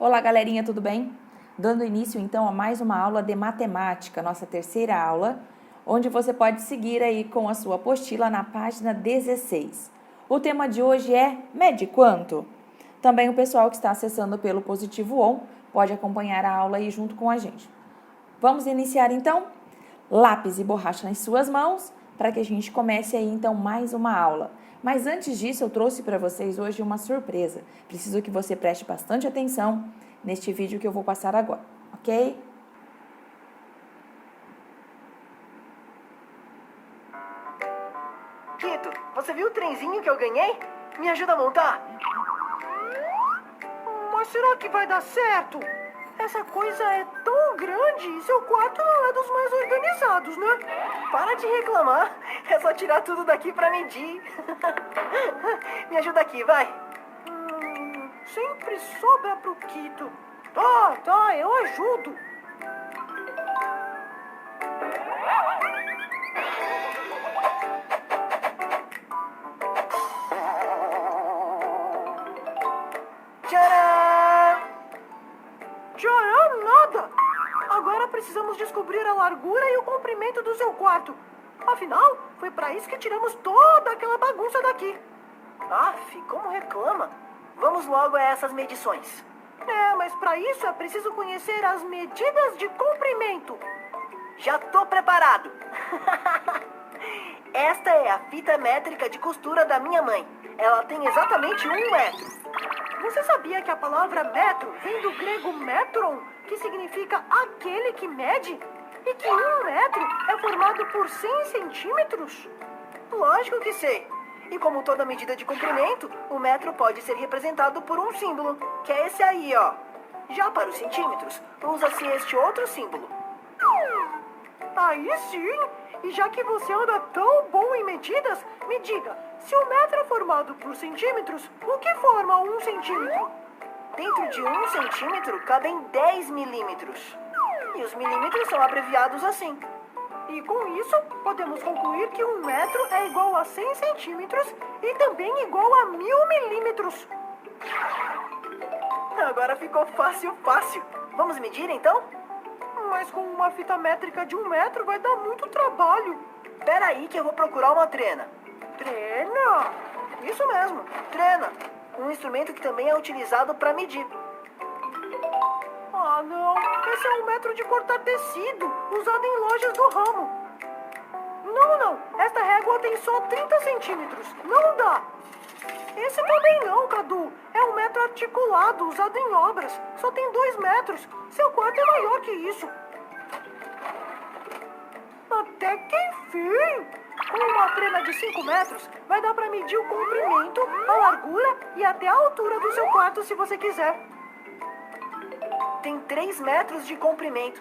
Olá, galerinha, tudo bem? Dando início, então, a mais uma aula de matemática, nossa terceira aula, onde você pode seguir aí com a sua apostila na página 16. O tema de hoje é mede quanto? Também o pessoal que está acessando pelo Positivo On pode acompanhar a aula aí junto com a gente. Vamos iniciar, então? Lápis e borracha nas suas mãos, para que a gente comece aí, então, mais uma aula. Mas antes disso, eu trouxe para vocês hoje uma surpresa. Preciso que você preste bastante atenção neste vídeo que eu vou passar agora, ok? Quito, você viu o trenzinho que eu ganhei? Me ajuda a montar? Mas será que vai dar certo? Essa coisa é tão grande e seu quarto não é dos mais organizados, né? Para de reclamar. É só tirar tudo daqui pra medir. Me ajuda aqui, vai. Sempre sobra pro Quito. Tá, eu ajudo. Tcharam! Tcharam nada! Agora precisamos descobrir a largura e o comprimento do seu quarto. Afinal, foi para isso que tiramos toda aquela bagunça daqui. Aff, como reclama. Vamos logo a essas medições. Mas para isso é preciso conhecer as medidas de comprimento. Já tô preparado. Esta é a fita métrica de costura da minha mãe. Ela tem exatamente 1 metro. Você sabia que a palavra metro vem do grego metron, que significa aquele que mede? E que 1 metro é formado por 100 centímetros? Lógico que sei. E como toda medida de comprimento, o metro pode ser representado por um símbolo, que é esse aí, ó. Já para os centímetros, usa-se este outro símbolo. Aí sim! E já que você anda tão bom em medidas, me diga, se o metro é formado por centímetros, o que forma 1 centímetro? Dentro de 1 centímetro cabem 10 milímetros. E os milímetros são abreviados assim. E com isso, podemos concluir que 1 metro é igual a 100 centímetros e também igual a 1000 milímetros. Agora ficou fácil. Vamos medir então? Mas com uma fita métrica de 1 metro vai dar muito trabalho. Pera aí que eu vou procurar uma trena. Trena? Isso mesmo, trena. Um instrumento que também é utilizado para medir. Ah, não. Esse é um metro de cortar tecido, usado em lojas do ramo. Não. Esta régua tem só 30 centímetros. Não dá. Esse também não, Cadu. É um metro articulado, usado em obras. Só tem 2 metros. Seu quarto é maior que isso. Até que enfim! Com uma trena de 5 metros, vai dar para medir o comprimento, a largura e até a altura do seu quarto, se você quiser. Tem 3 metros de comprimento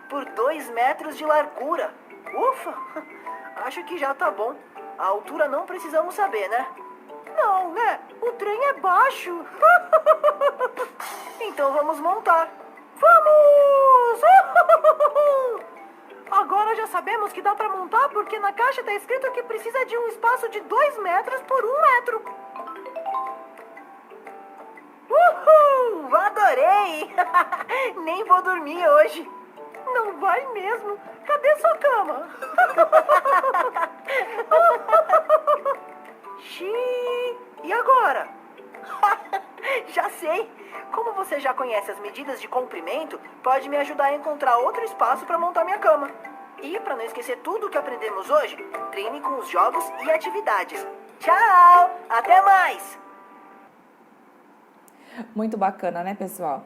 por 2 metros de largura. Ufa! Acho que já tá bom. A altura não precisamos saber, né? Não, né? O trem é baixo. Então vamos montar. Vamos! Agora já sabemos que dá para montar porque na caixa está escrito que precisa de um espaço de 2 metros por 1 metro. Uhul! Adorei! Nem vou dormir hoje. Não vai mesmo? Cadê sua cama? Xiii! E agora? Já sei! Como você já conhece as medidas de comprimento, pode me ajudar a encontrar outro espaço para montar minha cama. E, para não esquecer tudo o que aprendemos hoje, treine com os jogos e atividades. Tchau! Até mais! Muito bacana, né, pessoal?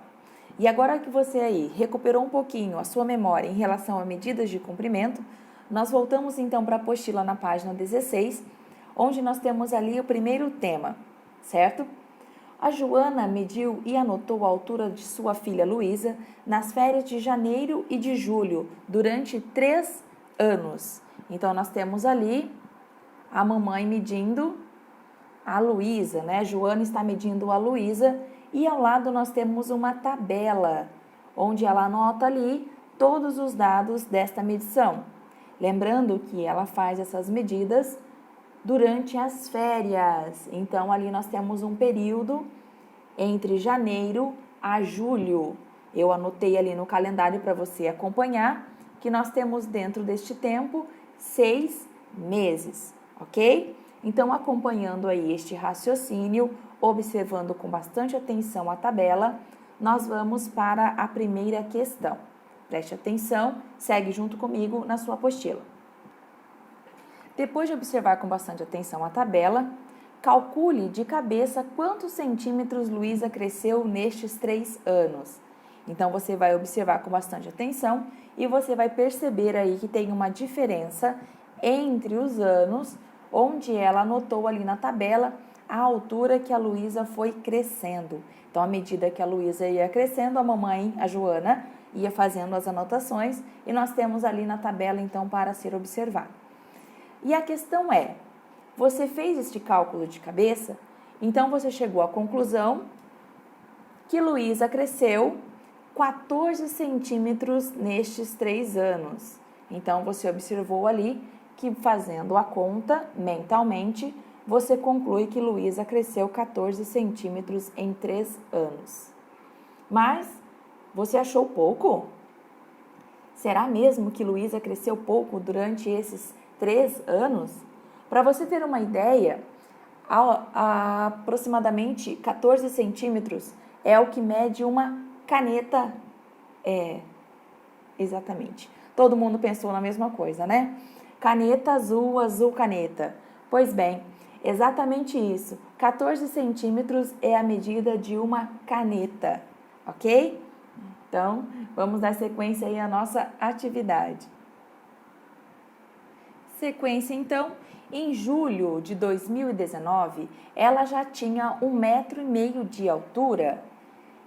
E agora que você aí recuperou um pouquinho a sua memória em relação a medidas de comprimento, nós voltamos então para a apostila na página 16, onde nós temos ali o primeiro tema, certo? A Joana mediu e anotou a altura de sua filha Luísa nas férias de janeiro e de julho, durante 3 anos. Então, nós temos ali a mamãe medindo a Luísa, né? Joana está medindo a Luísa e ao lado nós temos uma tabela, onde ela anota ali todos os dados desta medição. Lembrando que ela faz essas medidas durante as férias. Então, ali nós temos um período entre janeiro a julho. Eu anotei ali no calendário para você acompanhar que nós temos dentro deste tempo 6 meses, ok? Então, acompanhando aí este raciocínio, observando com bastante atenção a tabela, nós vamos para a primeira questão. Preste atenção, segue junto comigo na sua apostila. Depois de observar com bastante atenção a tabela, calcule de cabeça quantos centímetros Luísa cresceu nestes 3 anos. Então, você vai observar com bastante atenção e você vai perceber aí que tem uma diferença entre os anos, onde ela anotou ali na tabela a altura que a Luísa foi crescendo. Então, à medida que a Luísa ia crescendo, a mamãe, a Joana, ia fazendo as anotações e nós temos ali na tabela, então, para ser observado. E a questão é, você fez este cálculo de cabeça? Então, você chegou à conclusão que Luísa cresceu 14 centímetros nestes 3 anos. Então, você observou ali que, fazendo a conta mentalmente, você conclui que Luísa cresceu 14 centímetros em 3 anos. Mas, você achou pouco? Será mesmo que Luísa cresceu pouco durante esses 3 anos? Para você ter uma ideia, aproximadamente 14 centímetros é o que mede uma caneta. Exatamente. Todo mundo pensou na mesma coisa, né? Caneta azul, azul caneta. Pois bem, exatamente isso. 14 centímetros é a medida de uma caneta, ok? Então, vamos dar sequência aí à nossa atividade. Sequência, então, em julho de 2019, ela já tinha 1,5 m de altura.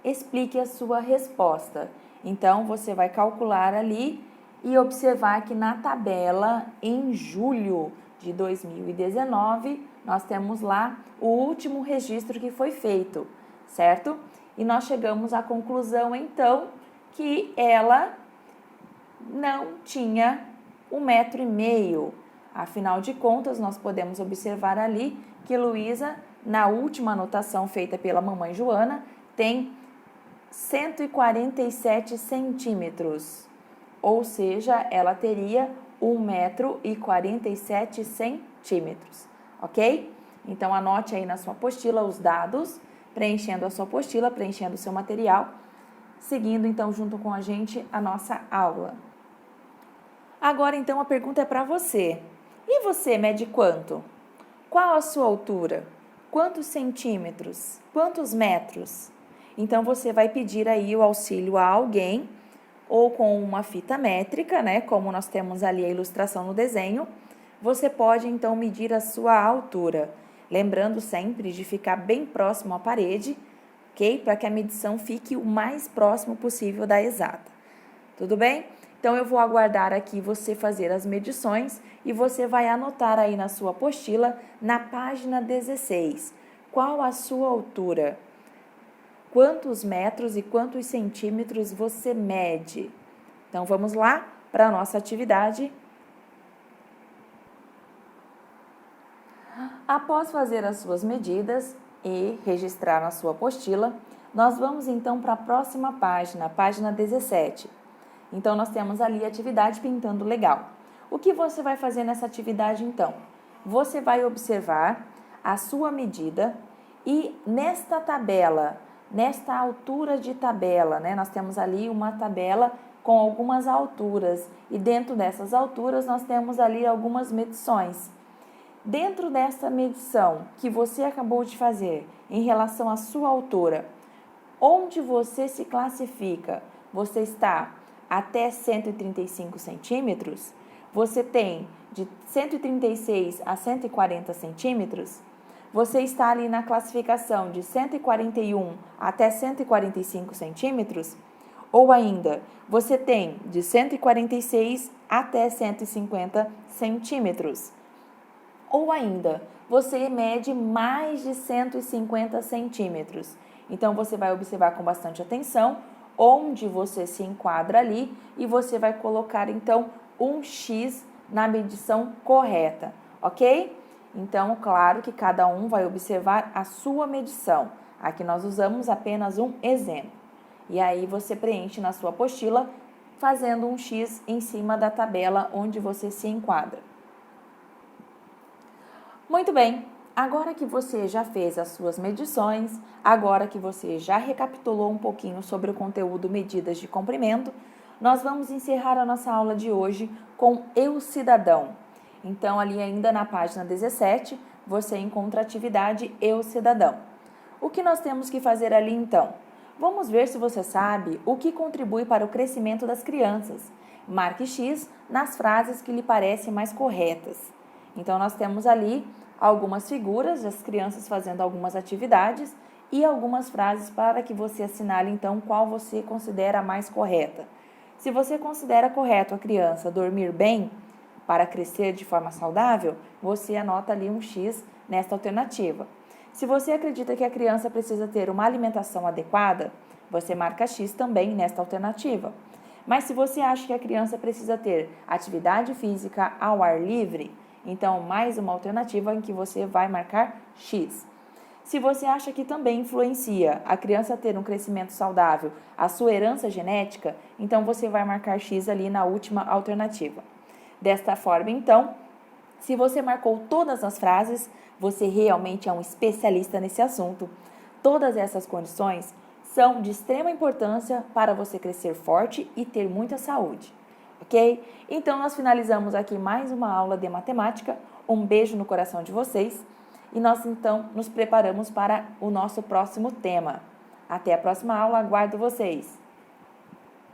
Explique a sua resposta. Então, você vai calcular ali e observar que na tabela, em julho de 2019, nós temos lá o último registro que foi feito, certo? E nós chegamos à conclusão, então, que ela não tinha 1,5 m. Afinal de contas, nós podemos observar ali que Luísa, na última anotação feita pela mamãe Joana, tem 147 centímetros, ou seja, ela teria 1,47 m, ok? Então, anote aí na sua apostila os dados, preenchendo a sua apostila, preenchendo o seu material, seguindo então junto com a gente a nossa aula. Agora, então, a pergunta é para você. E você mede quanto? Qual a sua altura? Quantos centímetros? Quantos metros? Então, você vai pedir aí o auxílio a alguém, ou com uma fita métrica, né? Como nós temos ali a ilustração no desenho, você pode, então, medir a sua altura. Lembrando sempre de ficar bem próximo à parede, ok? Para que a medição fique o mais próximo possível da exata. Tudo bem? Então, eu vou aguardar aqui você fazer as medições e você vai anotar aí na sua apostila, na página 16, qual a sua altura. Quantos metros e quantos centímetros você mede? Então, vamos lá para a nossa atividade. Após fazer as suas medidas e registrar na sua apostila, nós vamos então para a próxima página, página 17. Então, nós temos ali a atividade pintando legal. O que você vai fazer nessa atividade, então? Você vai observar a sua medida e nesta tabela, nesta altura de tabela, né? Nós temos ali uma tabela com algumas alturas e dentro dessas alturas nós temos ali algumas medições. Dentro dessa medição que você acabou de fazer em relação à sua altura, onde você se classifica? Você está até 135 centímetros? Você tem de 136 a 140 centímetros? Você está ali na classificação de 141 até 145 centímetros? Ou ainda, você tem de 146 até 150 centímetros? Ou ainda, você mede mais de 150 centímetros? Então, você vai observar com bastante atenção onde você se enquadra ali e você vai colocar, então, um X na medição correta, ok? Então, claro que cada um vai observar a sua medição. Aqui nós usamos apenas um exemplo. E aí você preenche na sua apostila fazendo um X em cima da tabela onde você se enquadra. Muito bem, agora que você já fez as suas medições, agora que você já recapitulou um pouquinho sobre o conteúdo medidas de comprimento, nós vamos encerrar a nossa aula de hoje com Eu Cidadão. Então, ali ainda na página 17, você encontra a atividade Eu Cidadão. O que nós temos que fazer ali então? Vamos ver se você sabe o que contribui para o crescimento das crianças. Marque X nas frases que lhe parecem mais corretas. Então, nós temos ali algumas figuras das crianças fazendo algumas atividades e algumas frases para que você assinale, então, qual você considera a mais correta. Se você considera correto a criança dormir bem para crescer de forma saudável, você anota ali um X nesta alternativa. Se você acredita que a criança precisa ter uma alimentação adequada, você marca X também nesta alternativa. Mas se você acha que a criança precisa ter atividade física ao ar livre, então mais uma alternativa em que você vai marcar X. Se você acha que também influencia a criança ter um crescimento saudável a sua herança genética, então você vai marcar X ali na última alternativa. Desta forma, então, se você marcou todas as frases, você realmente é um especialista nesse assunto. Todas essas condições são de extrema importância para você crescer forte e ter muita saúde, ok? Então, nós finalizamos aqui mais uma aula de matemática. Um beijo no coração de vocês e nós, então, nos preparamos para o nosso próximo tema. Até a próxima aula, aguardo vocês!